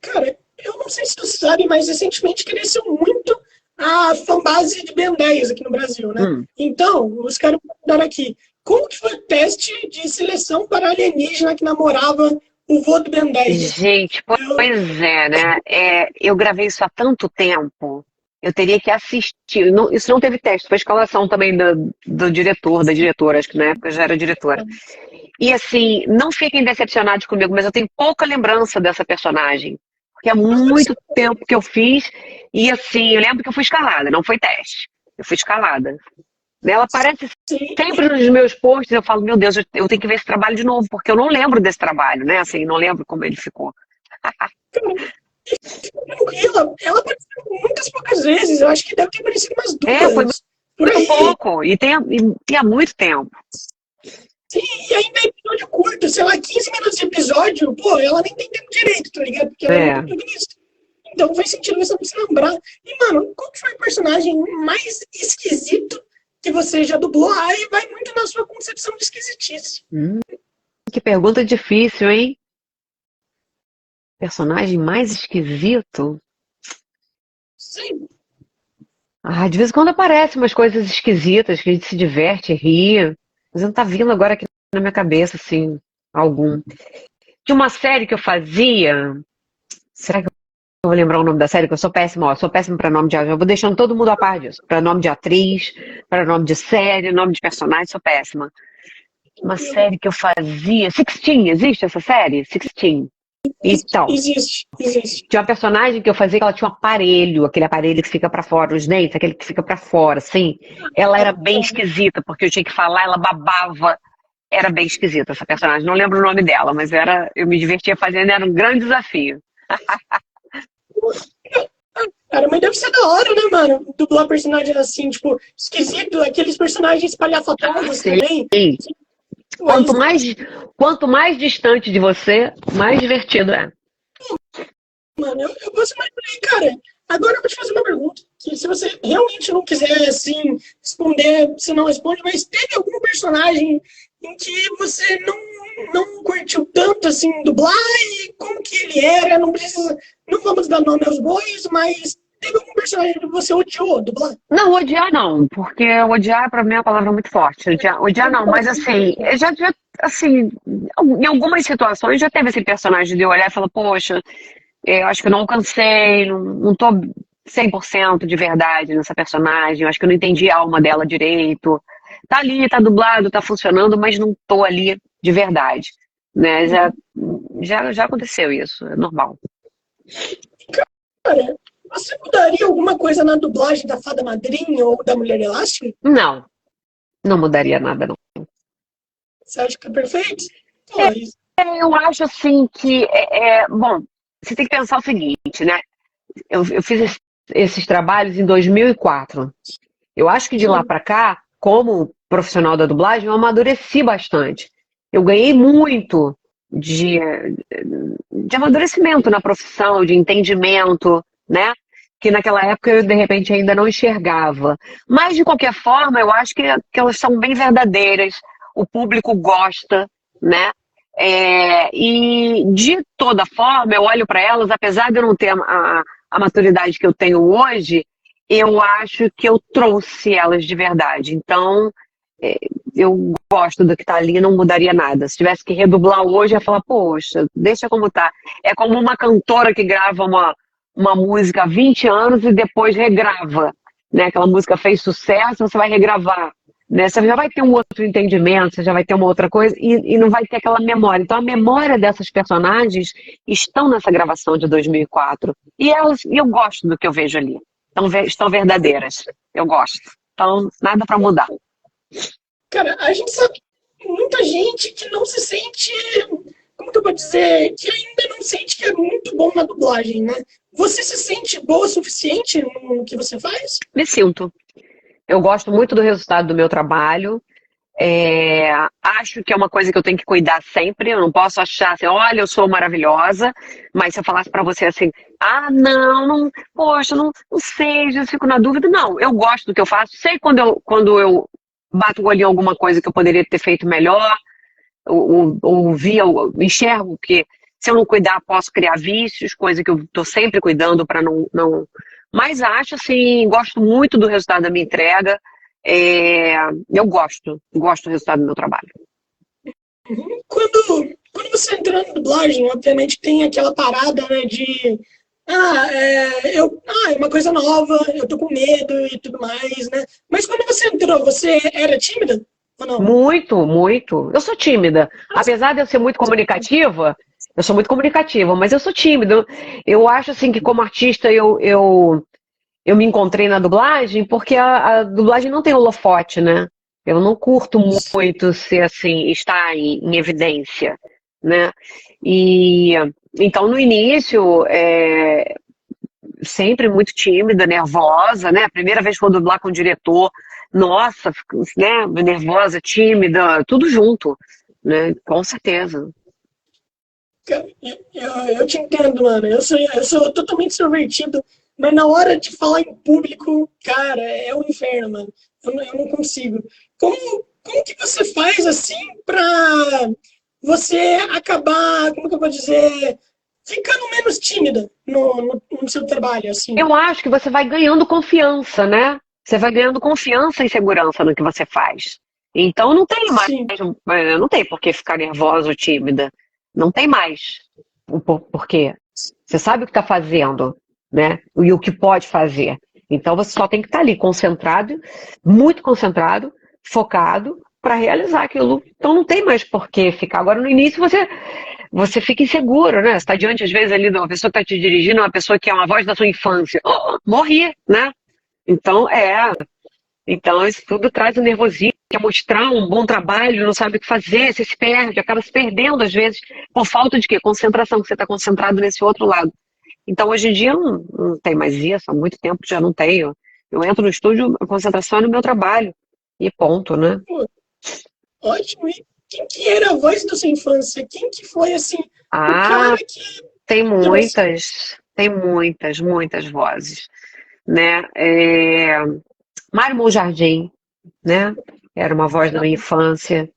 S1: Cara, eu não sei se você sabe, mas recentemente cresceu muito a fanbase de Ben 10 aqui no Brasil, né? Então, os caras mandaram aqui. Como que foi o teste de seleção para alienígena que namorava o vô do Ben 10?
S2: Gente, pois é, né? Eu gravei isso há tanto tempo, eu teria que assistir. Isso não teve teste, foi escalação também do diretor, da diretora, acho que na época eu já era diretora. E assim, não fiquem decepcionados comigo, mas eu tenho pouca lembrança dessa personagem. Porque é muito tempo que eu fiz, e assim, eu lembro que eu fui escalada, não foi teste. Eu fui escalada. Ela aparece sempre nos meus posts, eu falo, meu Deus, eu tenho que ver esse trabalho de novo, porque eu não lembro desse trabalho, né? Assim, não lembro como ele ficou.
S1: Tranquila, ela apareceu muitas poucas vezes, eu acho que deve ter aparecido umas duas.
S2: Foi muito pouco, e há muito tempo.
S1: Sim, e ainda é episódio curto, sei lá, 15 minutos de episódio, pô, ela nem tem tempo direito, tá ligado? Porque ela é um protagonista. Então faz sentido você não se lembrar. E, mano, qual que foi o personagem mais esquisito que você já dublou? Aí vai muito na sua concepção de esquisitice.
S2: Que pergunta difícil, hein? Personagem mais esquisito?
S1: Sim.
S2: De vez em quando aparecem umas coisas esquisitas que a gente se diverte, ri. Mas não tá vindo agora aqui na minha cabeça, assim, algum. De uma série que eu fazia. Será que eu vou lembrar o nome da série? Que eu sou péssima, ó. Eu sou péssima para nome de ator. Eu vou deixando todo mundo a par disso. Para nome de atriz, para nome de série, nome de personagem, sou péssima. Uma série que eu fazia. Sixteen, existe essa série? Sixteen. Então,
S1: existe.
S2: Tinha uma personagem que eu fazia que ela tinha um aparelho, aquele aparelho que fica pra fora, os dentes, aquele que fica pra fora, assim. Ela era bem esquisita, porque eu tinha que falar, ela babava. Era bem esquisita essa personagem. Não lembro o nome dela, mas eu me divertia fazendo, era um grande desafio.
S1: Cara, mas deve ser da hora, né, mano? Dublar personagem assim, tipo, esquisito, aqueles personagens espalhafatosos também.
S2: Sim. Quanto mais distante de você, mais divertido é.
S1: Mano, eu vou ser mais por aí, cara. Agora eu vou te fazer uma pergunta. Que se você realmente não quiser, assim, responder, você não responde, mas teve algum personagem em que você não curtiu tanto, assim, dublar e como que ele era? Não vamos dar nome aos bois, mas teve algum personagem que você odiou dublar?
S2: Não, odiar não, porque odiar pra mim é uma palavra muito forte. Odiar não, mas assim, já assim, em algumas situações já teve esse personagem de eu olhar e falar, poxa, eu acho que eu não alcancei, não tô 100% de verdade nessa personagem, eu acho que eu não entendi a alma dela direito. Tá ali, tá dublado, tá funcionando, mas não tô ali de verdade, né? Já aconteceu isso, é normal.
S1: Cara, você mudaria alguma coisa na dublagem da Fada Madrinha ou da Mulher Elástica?
S2: Não mudaria nada, não.
S1: Você acha que é perfeito?
S2: Eu acho assim que, bom, você tem que pensar o seguinte, né? Eu fiz esses trabalhos em 2004. Eu acho que de lá para cá, como profissional da dublagem, eu amadureci bastante. Eu ganhei muito de amadurecimento na profissão, de entendimento, né? Que naquela época eu, de repente, ainda não enxergava. Mas, de qualquer forma, eu acho que elas são bem verdadeiras, o público gosta, né? E, de toda forma, eu olho para elas, apesar de eu não ter a maturidade que eu tenho hoje, eu acho que eu trouxe elas de verdade. Então, eu gosto do que tá ali, não mudaria nada. Se tivesse que redublar hoje, eu ia falar, poxa, deixa como tá. É como uma cantora que grava uma música há 20 anos e depois regrava, né? Aquela música fez sucesso, você vai regravar, né? Você já vai ter um outro entendimento, você já vai ter uma outra coisa e não vai ter aquela memória. Então, a memória dessas personagens estão nessa gravação de 2004. E eu gosto do que eu vejo ali. Estão verdadeiras. Eu gosto. Então, nada para mudar.
S1: Cara, a gente sabe que tem muita gente que não se sente, como que eu vou dizer, que ainda não sente que é muito bom na dublagem, né? Você se sente boa o suficiente no que você faz?
S2: Me sinto. Eu gosto muito do resultado do meu trabalho. Acho que é uma coisa que eu tenho que cuidar sempre. Eu não posso achar assim, olha, eu sou maravilhosa, mas se eu falasse pra você assim, não, poxa, não sei, já fico na dúvida. Não, eu gosto do que eu faço. Sei quando eu bato o olho em alguma coisa que eu poderia ter feito melhor, ou enxergo que se eu não cuidar posso criar vícios, coisa que eu estou sempre cuidando para não. Mas acho assim, gosto muito do resultado da minha entrega. Eu gosto do resultado do meu trabalho.
S1: Quando você entra na dublagem, obviamente tem aquela parada, né, de é uma coisa nova, eu tô com medo e tudo mais, né? Mas quando você entrou, você era tímida ou não?
S2: Muito, muito. Eu sou tímida. Apesar de eu ser muito comunicativa, eu sou muito comunicativa, mas eu sou tímida. Eu acho assim que como artista eu me encontrei na dublagem porque a dublagem não tem holofote, né? Eu não curto muito ser assim, estar em evidência, né? E então no início, sempre muito tímida, nervosa, né? A primeira vez que eu vou dublar com o diretor, nossa, né? Nervosa, tímida, tudo junto, né? Com certeza.
S1: Eu te entendo, mano. Eu sou totalmente extrovertido, mas na hora de falar em público, cara, é um inferno, mano. Eu não consigo. Como que você faz assim pra você acabar, como que eu vou dizer, ficando menos tímida no seu trabalho, assim?
S2: Eu acho que você vai ganhando confiança, né? Você vai ganhando confiança e segurança no que você faz. Então não tem mais,
S1: Sim.
S2: não tem por que ficar nervosa ou tímida. Não tem mais por quê. Você sabe o que está fazendo, né? E o que pode fazer. Então você só tem que estar ali concentrado, muito concentrado, focado para realizar aquilo. Então não tem mais por que ficar. Agora no início você fica inseguro, né? Você está diante, às vezes, ali de uma pessoa que está te dirigindo, uma pessoa que é uma voz da sua infância. Oh, morri, né? Então isso tudo traz o nervosismo, quer mostrar um bom trabalho, não sabe o que fazer, você se perde, acaba se perdendo, às vezes, por falta de quê? Concentração, que você está concentrado nesse outro lado. Então, hoje em dia, não tem mais isso, há muito tempo já não tenho. Eu entro no estúdio, a concentração é no meu trabalho. E ponto, né?
S1: Pô, ótimo. E quem que era a voz da sua infância? Quem que foi, assim, o
S2: Ah,
S1: cara que...
S2: tem
S1: Nossa,
S2: muitas vozes, né? Mário Monjardim, né? Era uma voz da minha infância.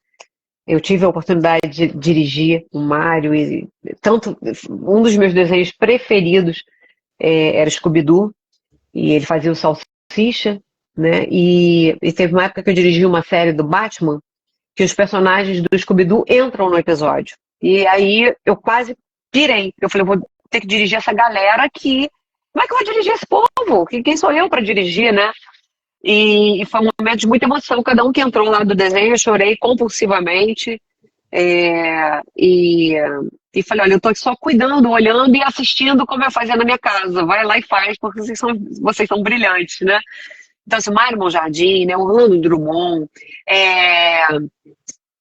S2: Eu tive a oportunidade de dirigir o Mário e tanto um dos meus desenhos preferidos era Scooby-Doo e ele fazia o Salsicha, né? E teve uma época que eu dirigi uma série do Batman que os personagens do Scooby-Doo entram no episódio. E aí eu quase pirei. Eu falei, eu vou ter que dirigir essa galera aqui. Como é que eu vou dirigir esse povo? Quem sou eu para dirigir, né? E foi um momento de muita emoção. Cada um que entrou lá do desenho, eu chorei compulsivamente. E falei, olha, eu estou só cuidando, olhando e assistindo como eu fazia na minha casa. Vai lá e faz, porque vocês são brilhantes, né? Então, assim, Mário Monjardim, né? Orlando Drummond,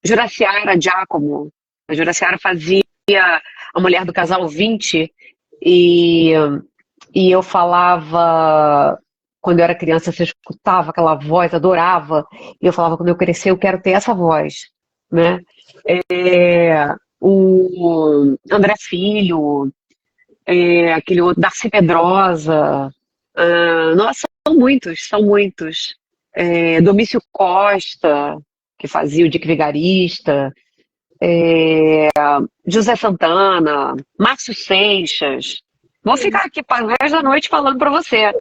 S2: Juraciara Giacomo. A Juraciara fazia a mulher do casal 20 e, e eu falava, quando eu era criança, você escutava aquela voz, adorava, e eu falava, quando eu crescer, eu quero ter essa voz, né? O André Filho, aquele outro, Darcy Pedrosa, nossa, são muitos. Domício Costa, que fazia o Dick Vigarista, José Santana, Márcio Seixas. Vou ficar aqui para o resto da noite falando para você,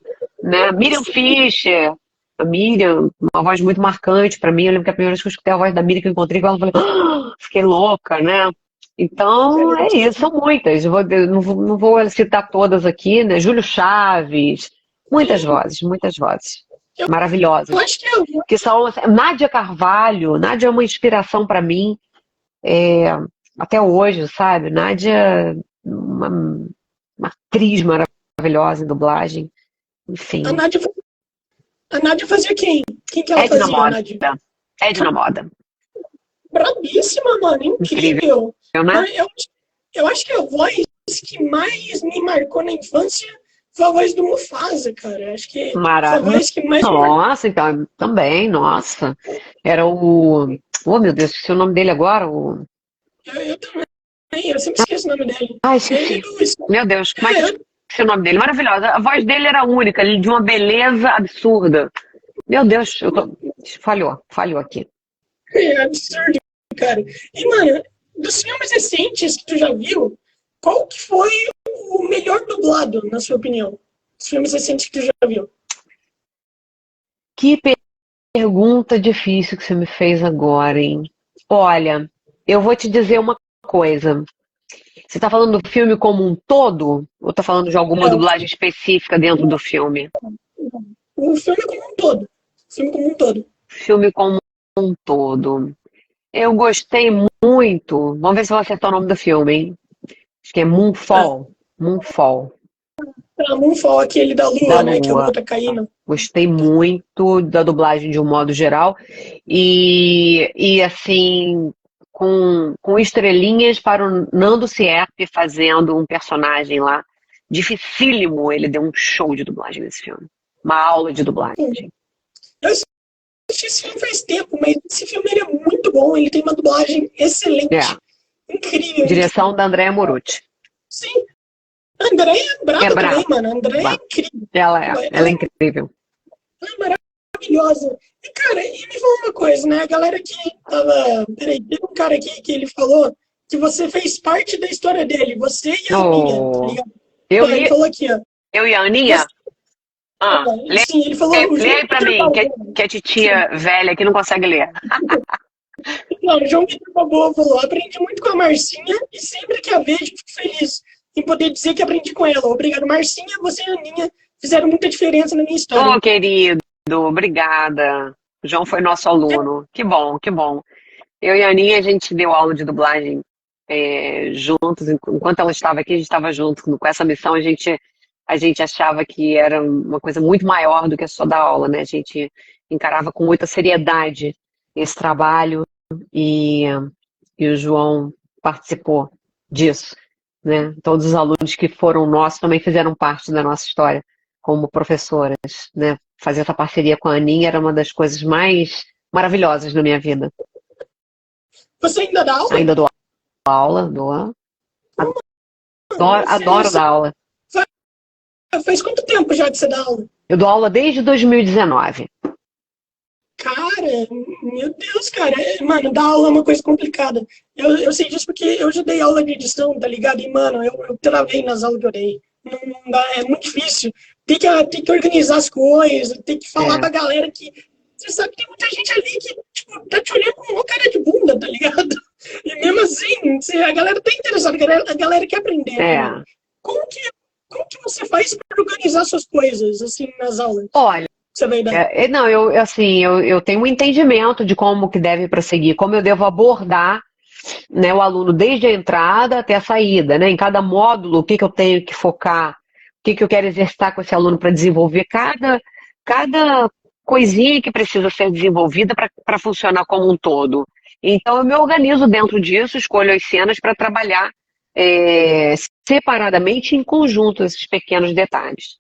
S2: né? Miriam Fischer. A Miriam, uma voz muito marcante pra mim. Eu lembro que a primeira vez que eu escutei a voz da Miriam, que eu encontrei com ela, eu falei, "Ah!", fiquei louca, né? Então, é isso, são muitas. Eu não vou citar todas aqui, né? Júlio Chaves, muitas vozes
S1: Eu
S2: maravilhosas.
S1: acho que eu,
S2: Que são assim, Nádia Carvalho. Nádia é uma inspiração para mim, até hoje, sabe? Nádia, uma atriz maravilhosa em dublagem.
S1: a
S2: Enfim,
S1: Nádia, a Nádia fazia quem? Quem que ela
S2: Edna
S1: fazia, a
S2: Moda.
S1: Nádia?
S2: Edna Moda.
S1: Brabíssima, mano,
S2: Incrível,
S1: incrível.
S2: né?
S1: Mas eu acho que a voz que mais me marcou na infância foi a voz do Mufasa, cara. Acho que foi a
S2: Mara...
S1: voz que mais me marcou.
S2: Nossa, então, também, nossa. Era o. Oh, meu Deus, esqueci o nome dele agora.
S1: Eu também, eu sempre esqueço o nome dele.
S2: Ai,
S1: Ele,
S2: esqueci. Meu Deus, como é que eu
S1: é,
S2: esqueci o nome dele? Maravilhosa. A voz dele era única, de uma beleza absurda. Meu Deus, falhou aqui.
S1: é absurdo, cara. E, mano, dos filmes recentes que tu já viu, qual que foi o melhor dublado, na sua opinião? Dos filmes recentes que tu já viu.
S2: Que pergunta difícil que você me fez agora, hein? Olha, eu vou te dizer uma coisa. Você está falando do filme como um todo? Ou está falando de alguma
S1: Não,
S2: dublagem específica dentro do filme?
S1: o filme como um todo. O filme como um todo.
S2: Filme como um todo. Eu gostei muito. Vamos ver se eu vou acertar o nome do filme, hein? Acho que é
S1: Ah,
S2: Moonfall. Moonfall,
S1: pra Moonfall, aquele da
S2: da
S1: lua, né? Que a lua
S2: Lua.
S1: tá caindo.
S2: Gostei muito da dublagem de um modo geral. E assim, com estrelinhas para o Nando Sierpe fazendo um personagem lá. Dificílimo, ele deu um show de dublagem nesse filme. Uma aula de dublagem.
S1: Eu assisti esse filme faz tempo, mas esse filme ele é muito bom. Ele tem uma dublagem excelente.
S2: É,
S1: Incrível.
S2: direção da Andrea Morucci.
S1: Sim, a Andréia é
S2: É
S1: braba também,
S2: brava.
S1: mano. A Andréia é
S2: Brava.
S1: incrível.
S2: Ela é incrível.
S1: Ela é maravilhosa. E, cara, e me fala uma coisa, né? A galera que tava. Peraí, teve um cara aqui que ele falou que você fez parte da história dele, você e a Aninha, tá
S2: Oh,
S1: ligado?
S2: eu,
S1: Ele
S2: e,
S1: falou aqui, ó.
S2: eu e a Aninha?
S1: Você,
S2: Ah, lê,
S1: sim, ele falou o
S2: lê
S1: João
S2: aí pra
S1: Vitor
S2: mim,
S1: Pavão.
S2: que a titia velha que não consegue ler.
S1: Não, o João Vitor Pavão falou: aprendi muito com a Marcinha e sempre que a vejo fico feliz em poder dizer que aprendi com ela. Obrigado, Marcinha, você e a Aninha fizeram muita diferença na minha história.
S2: Ô, querido, obrigada. O João foi nosso aluno. Que bom, que bom. Eu e a Aninha, a gente deu aula de dublagem juntos. Enquanto ela estava aqui, a gente estava junto. Com essa missão, a gente achava que era uma coisa muito maior do que só dar aula, né? A gente encarava com muita seriedade esse trabalho e, e o João participou disso, né? Todos os alunos que foram nossos também fizeram parte da nossa história como professoras, né? Fazer essa parceria com a Aninha era uma das coisas mais maravilhosas na minha vida.
S1: Você ainda dá aula?
S2: Ainda dou aula, adoro dar aula.
S1: Faz quanto tempo já que você dá aula?
S2: Eu dou aula desde 2019.
S1: Cara, meu Deus, cara. Mano, dar aula é uma coisa complicada. Eu sei disso porque eu já dei aula de edição, tá ligado? E, mano, eu travei nas aulas que eu dei. Não dá, é muito difícil. Tem que organizar as coisas, tem que falar
S2: É.
S1: pra galera que. Você sabe que tem muita gente ali que, tipo, tá te olhando com uma cara de bunda, tá ligado? E mesmo assim, a galera tá interessada, a galera quer aprender.
S2: É.
S1: Né? Como que você faz pra organizar suas coisas, assim, nas aulas?
S2: Olha,
S1: Você vai dar.
S2: não, eu tenho um entendimento de como que deve prosseguir, como eu devo abordar, né, o aluno desde a entrada até a saída, né? Em cada módulo, o que que eu tenho que focar, o que que eu quero exercitar com esse aluno para desenvolver cada coisinha que precisa ser desenvolvida para funcionar como um todo. Então, eu me organizo dentro disso, escolho as cenas para trabalhar separadamente, em conjunto, esses pequenos detalhes.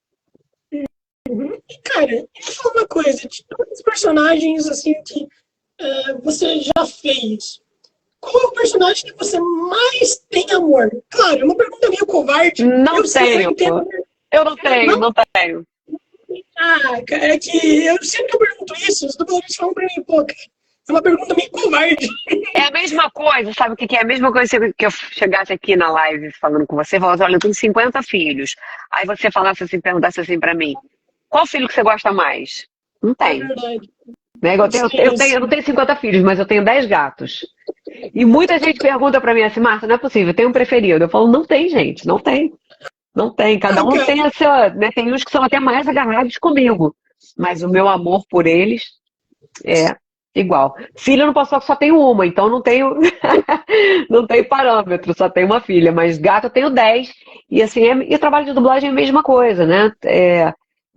S1: Uhum. E, cara, me fala uma coisa, de todos os personagens, assim, que você já fez, qual é o personagem que você mais tem amor? Claro, é uma pergunta meio covarde.
S2: Não
S1: Eu sei, eu
S2: tenho.
S1: entendo.
S2: Eu não tenho,
S1: Não,
S2: não tenho.
S1: cara, é que eu sempre que eu pergunto isso, os dubladores falam pra mim, pô, cara, é uma pergunta meio covarde.
S2: É a mesma coisa, sabe o que que é? A mesma coisa que eu chegasse aqui na live falando com você, falasse, olha, eu tenho 50 filhos. Aí você falasse assim, perguntasse assim pra mim, qual filho que você gosta mais? Não
S1: É
S2: tem.
S1: verdade.
S2: Né? Eu não tenho 50 filhos, mas eu tenho 10 gatos. E muita gente pergunta pra mim assim, Marta, não é possível, tem um preferido? Eu falo, não tem, gente, não tem. Não tem. Cada
S1: Não,
S2: um
S1: cara,
S2: tem a sua, né? Tem uns que são até mais agarrados comigo. Mas o meu amor por eles é igual. Filha eu não posso falar que só tenho uma, então não tenho, não tenho parâmetro, só tenho uma filha. Mas gato eu tenho 10. E assim, e o trabalho de dublagem é a mesma coisa, né?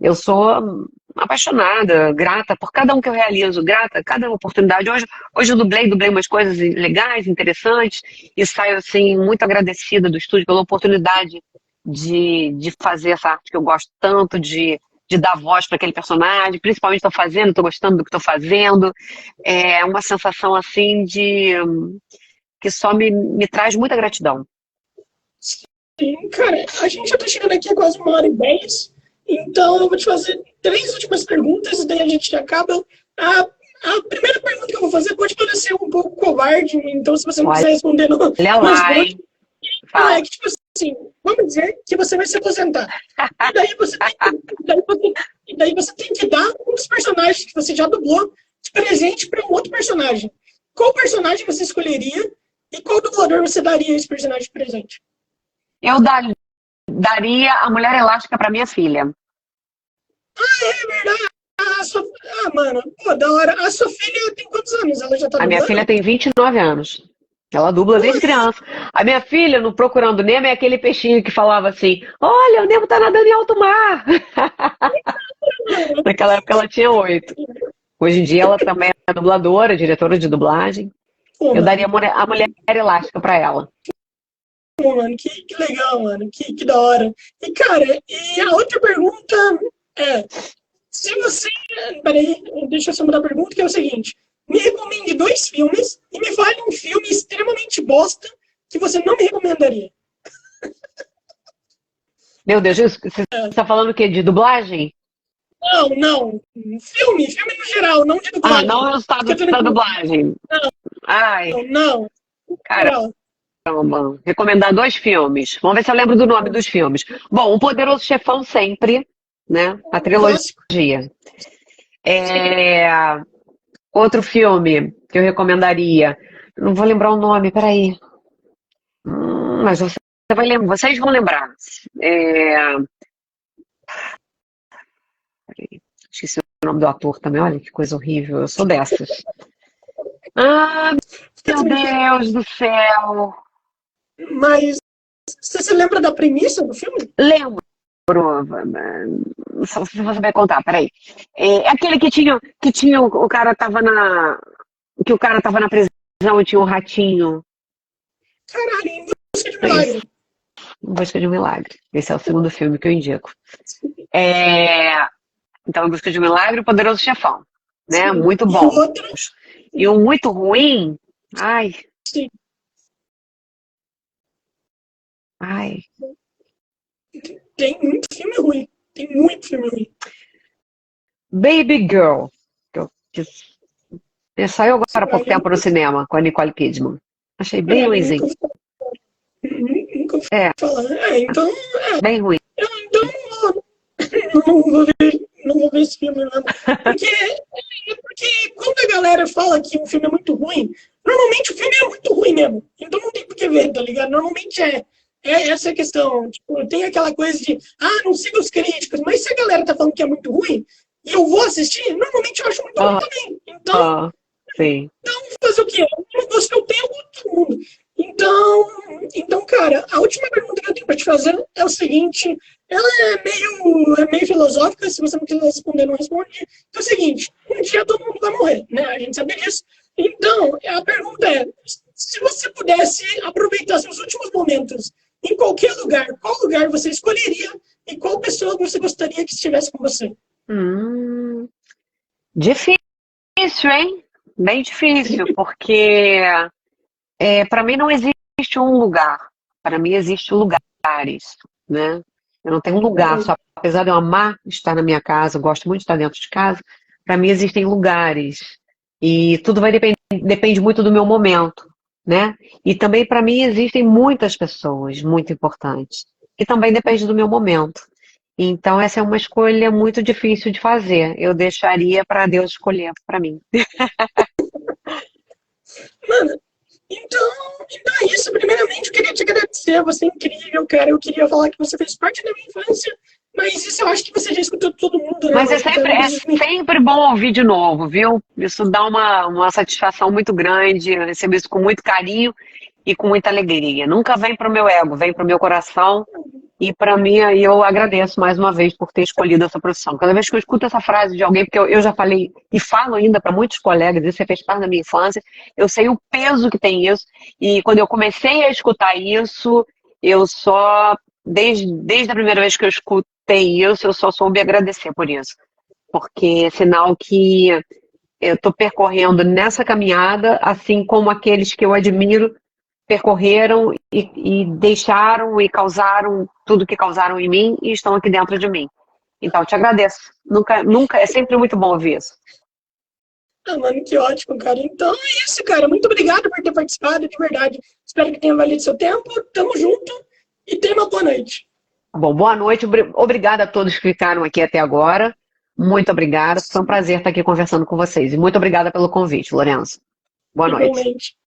S2: Eu sou apaixonada, grata por cada um que eu realizo, grata a cada oportunidade. Hoje eu dublei umas coisas legais, interessantes, e saio assim, muito agradecida do estúdio pela oportunidade de fazer essa arte que eu gosto tanto, de dar voz para aquele personagem, principalmente estou gostando do que estou fazendo. É uma sensação assim de que só me traz muita gratidão.
S1: sim, cara, a gente já tá chegando aqui a quase 1h10, então eu vou te fazer 3 últimas perguntas e daí a gente acaba. A, a primeira pergunta que eu vou fazer pode parecer um pouco covarde, então se você não quiser responder, não
S2: Olha lá,
S1: responde.
S2: hein?
S1: Não,
S2: Fala.
S1: é que, tipo assim, vamos dizer que você vai se aposentar. E daí você tem e daí você tem que dar um dos personagens que você já dublou de presente para um outro personagem. Qual personagem você escolheria e qual dublador você daria esse personagem de presente?
S2: Eu daria a Mulher Elástica para minha filha.
S1: É verdade. Mano, pô, da hora. A sua filha tem quantos anos? Ela já tá
S2: A minha
S1: dublando?
S2: filha tem 29 anos. Ela dubla
S1: Pô,
S2: desde criança. A minha filha, no Procurando Nemo, é aquele peixinho que falava assim: Olha, o Nemo tá nadando em alto mar. Naquela época ela tinha 8. Hoje em dia ela também é dubladora, diretora de dublagem.
S1: pô,
S2: Eu daria
S1: mano,
S2: a Mulher Elástica para ela.
S1: pô, mano, que legal, mano. Que da hora. E, cara, e a outra pergunta é: se você. Peraí, deixa eu só mudar a pergunta, que é o seguinte: me recomende 2 filmes e me fale um filme extremamente bosta que você não me recomendaria.
S2: Meu Deus, você está falando o quê? De dublagem?
S1: Não, não. Filme no geral, não de
S2: Ah,
S1: dublagem.
S2: não é o estado
S1: Fica
S2: da
S1: tranquilo.
S2: dublagem. Ai,
S1: Não, não. Geral.
S2: caramba. Recomendar 2 filmes. Vamos ver se eu lembro do nome dos filmes. Bom, O Poderoso Chefão sempre, né? A
S1: Um clássico.
S2: trilogia.
S1: Sim.
S2: É, outro filme que eu recomendaria. Não vou lembrar o nome, peraí. Mas você vai lembrar, vocês vão lembrar. É, peraí, esqueci o nome do ator também, olha que coisa horrível. Eu sou dessas. Ah,
S1: Fica
S2: meu
S1: tranquilo.
S2: Deus do céu.
S1: Mas você se lembra da premissa do filme?
S2: Lembro. Se você vai contar, peraí. É aquele que tinha o cara tava que o cara tava na prisão e tinha um ratinho.
S1: Caralho, Em Busca de um
S2: É esse,
S1: Milagre.
S2: Em Busca de um Milagre. Esse é o segundo filme que eu indico. É, então, Em Busca de um Milagre, O Poderoso Chefão, né?
S1: Sim.
S2: Muito
S1: E o
S2: bom.
S1: outro,
S2: E um muito ruim, ai,
S1: sim.
S2: ai,
S1: Tem muito filme ruim. Tem muito filme ruim.
S2: Baby Girl, que saiu agora há pouco
S1: Aí eu
S2: tempo no cinema com a Nicole Kidman. Achei bem
S1: nunca
S2: ruimzinho.
S1: ouvi
S2: É,
S1: falar. Então,
S2: bem ruim.
S1: então não vou ver, não vou ver esse filme, não. Porque quando a galera fala que um filme é muito ruim, normalmente o filme é muito ruim mesmo. Então não tem por que ver, tá ligado? Normalmente é essa a questão. Tipo, tem aquela coisa de, não siga os críticos, mas se a galera tá falando que é muito ruim, e eu vou assistir, normalmente eu acho muito ruim também. Então,
S2: Ah, sim.
S1: fazer o quê? É um gosto que eu tenho com todo mundo. Então, cara, a última pergunta que eu tenho para te fazer é o seguinte: ela é meio filosófica, se você não quiser responder, não responde. É o seguinte: um dia todo mundo vai morrer, né? A gente sabe disso. Então, a pergunta é: se você pudesse aproveitar seus últimos momentos em qualquer lugar, qual lugar você escolheria e qual pessoa você gostaria que estivesse com você?
S2: Hum, difícil, hein? Bem difícil, porque para mim não existe um lugar. Para mim existem lugares, né? Eu não tenho um lugar, só apesar de eu amar estar na minha casa, eu gosto muito de estar dentro de casa, para mim existem lugares. E tudo depende muito do meu momento, né? E também para mim existem muitas pessoas muito importantes, que também depende do meu momento. Então, essa é uma escolha muito difícil de fazer. Eu deixaria para Deus escolher para mim.
S1: Mano, então é isso. Primeiramente, eu queria te agradecer. Você é incrível, cara. Eu queria falar que você fez parte da minha infância, mas isso eu acho que você já escutou de todo mundo, né?
S2: Mas
S1: Mas
S2: é sempre bom ouvir de novo, viu? Isso dá uma satisfação muito grande. Eu recebo isso com muito carinho e com muita alegria. Nunca vem para o meu ego, vem para o meu coração. E para mim, aí eu agradeço mais uma vez por ter escolhido essa profissão. Cada vez que eu escuto essa frase de alguém, porque eu já falei e falo ainda para muitos colegas, isso fez parte da minha infância, eu sei o peso que tem isso. E quando eu comecei a escutar isso, eu só, desde a primeira vez que eu escutei isso, eu só soube agradecer por isso. Porque é sinal que eu estou percorrendo nessa caminhada, assim como aqueles que eu admiro percorreram e deixaram e causaram tudo que causaram em mim e estão aqui dentro de mim. Então, eu te agradeço. Nunca, nunca, é sempre muito bom ouvir isso.
S1: Ah, mano, que ótimo, cara. Então é isso, cara. Muito obrigado por ter participado, de verdade. Espero que tenha valido seu tempo. Tamo junto e tenha uma boa noite.
S2: Bom, boa noite. Obrigada a todos que ficaram aqui até agora. Muito obrigada. Foi um prazer estar aqui conversando com vocês. E muito obrigada pelo convite, Lourenço. Boa noite.
S1: Igualmente.